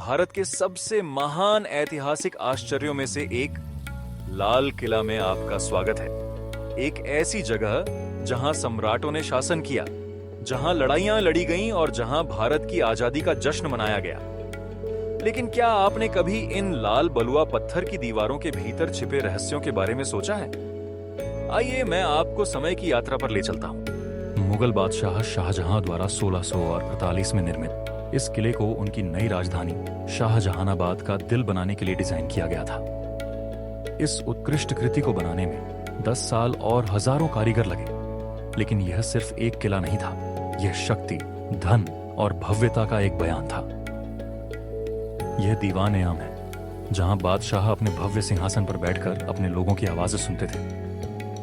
भारत के सबसे महान ऐतिहासिक आश्चर्यों में से एक लाल किला में आपका स्वागत है। एक ऐसी जगह जहां सम्राटों ने शासन किया, जहां लड़ाइयां लड़ी गईं और जहां भारत की आजादी का जश्न मनाया गया। लेकिन क्या आपने कभी इन लाल बलुआ पत्थर की दीवारों के भीतर छिपे रहस्यों के बारे में सोचा है? आइए मैं आपको समय की यात्रा पर ले चलता हूं। मुगल बादशाह शाहजहां द्वारा 1648 में निर्मित इस किले को उनकी नई राजधानी शाहजहानाबाद का दिल बनाने के लिए डिजाइन किया गया था। इस उत्कृष्ट कृति को बनाने में 10 साल और हजारों कारीगर लगे, लेकिन यह सिर्फ एक किला नहीं था। यह शक्ति, धन और भव्यता का एक बयान था। यह दीवान आम है, जहां बादशाह अपने भव्य सिंहासन पर बैठकर अपने लोगों की आवाजें सुनते थे।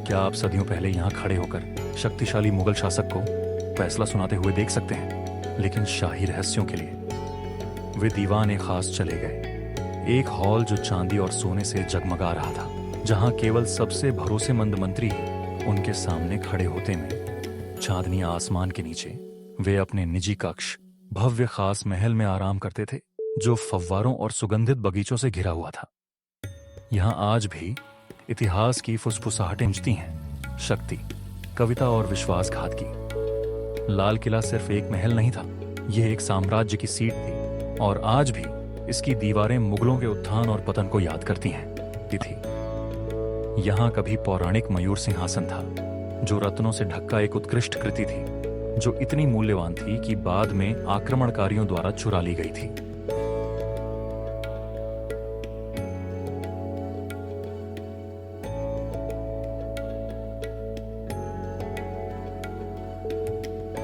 क्या आप सदियों पहले यहां खड़े होकर शक्तिशाली मुगल शासक को फैसला सुनाते हुए देख सकते हैं? लेकिन शाही रहस्यों के लिए वे दीवान खास चले गए। एक हॉल जो चांदी और सोने से जगमगा रहा था, जहां केवल सबसे भरोसेमंद मंत्री ही उनके सामने खड़े होते में चांदनी आसमान के नीचे वे अपने निजी कक्ष भव्य खास महल में आराम करते थे, जो फव्वारों और सुगंधित बगीचों से घिरा हुआ था। यहां आज भी इतिहास की फुसफुसाहटें गूंजती हैं, शक्ति, कविता और विश्वासघात की। लाल किला सिर्फ एक महल नहीं था, यह एक साम्राज्य की सीट थी, और आज भी इसकी दीवारें मुगलों के उत्थान और पतन को याद करती हैं। यहां कभी पौराणिक मयूर सिंहासन था, जो रत्नों से ढका एक उत्कृष्ट कृति थी, जो इतनी मूल्यवान थी कि बाद में आक्रमणकारियों द्वारा चुरा ली गई थी।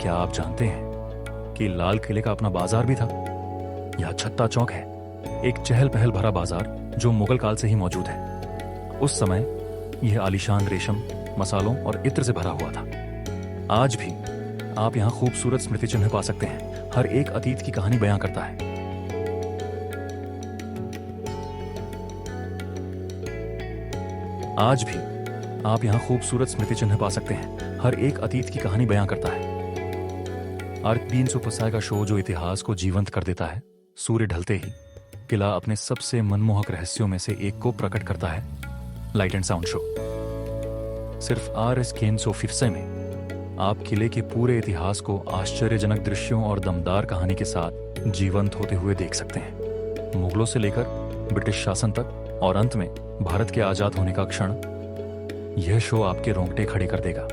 क्या आप जानते हैं कि लाल किले का अपना बाजार भी था? यह छत्ता चौक है, एक चहल पहल भरा बाजार जो मुगल काल से ही मौजूद है। उस समय यह आलीशान रेशम, मसालों और इत्र से भरा हुआ था। आज भी आप यहां खूबसूरत स्मृति चिन्ह पा सकते हैं। हर एक अतीत की कहानी बयां करता है। आज भी आप यहां खूबसूरत स्मृति चिन्ह पा सकते हैं। हर एक अतीत की कहानी बयां करता है। आर्कबीन सुपरसाई का शो जो इतिहास को जीवंत कर देता है। सूर्य ढलते ही किला अपने सबसे मनमोहक रहस्यों में से एक को प्रकट करता है। Light and sound show. सिर्फ RS में आप किले के पूरे इतिहास को आश्चर्यजनक दृश्यों और दमदार कहानी के साथ जीवंत होते हुए देख सकते हैं। मुगलों से लेकर ब्रिटिश शासन तक, और अंत में भारत के आजाद होने का क्षण। यह शो आपके रोंगटे खड़े कर देगा।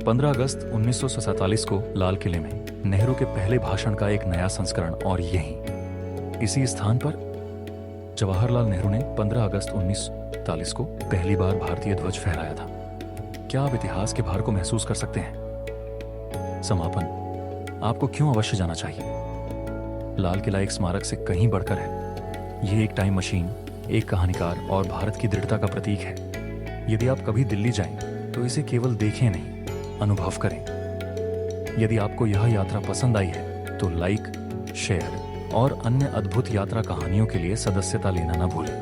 15 अगस्त 1947 को लाल किले में नेहरू के पहले भाषण का एक नया संस्करण, और यहीं इसी स्थान पर जवाहरलाल नेहरू ने 15 अगस्त 1947 को पहली बार भारतीय ध्वज फहराया था। क्या आप इतिहास के भार को महसूस कर सकते हैं? समापन, आपको क्यों अवश्य जाना चाहिए? लाल किला एक स्मारक से कहीं बढ़कर है। यह एक टाइम मशीन, एक कहानीकार और भारत की दृढ़ता का प्रतीक है। यदि आप कभी दिल्ली जाएं तो इसे केवल देखें नहीं, अनुभव करें। यदि आपको यह यात्रा पसंद आई है तो लाइक, शेयर और अन्य अद्भुत यात्रा कहानियों के लिए सदस्यता लेना न भूलें।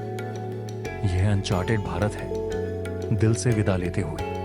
यह अनचार्टेड भारत है, दिल से विदा लेते हुए।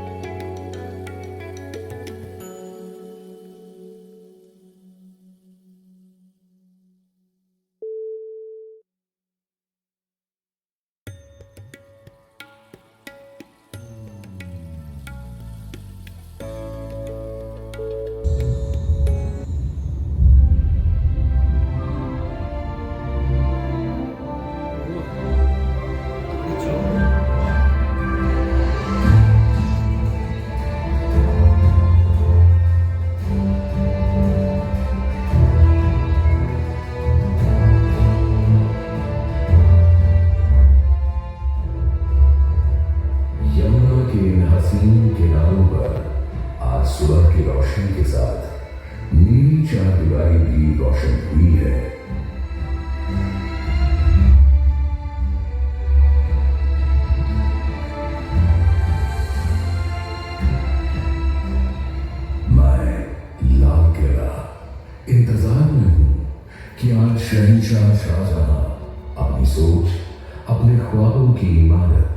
किनारों पर आज सुबह की रोशनी के साथ नीली चारदीवारी भी रोशन हुई है। मैं लाल किला इंतजार में हूं कि आज शहंशाह शाहजहां अपनी सोच, अपने ख्वाबों की इमारत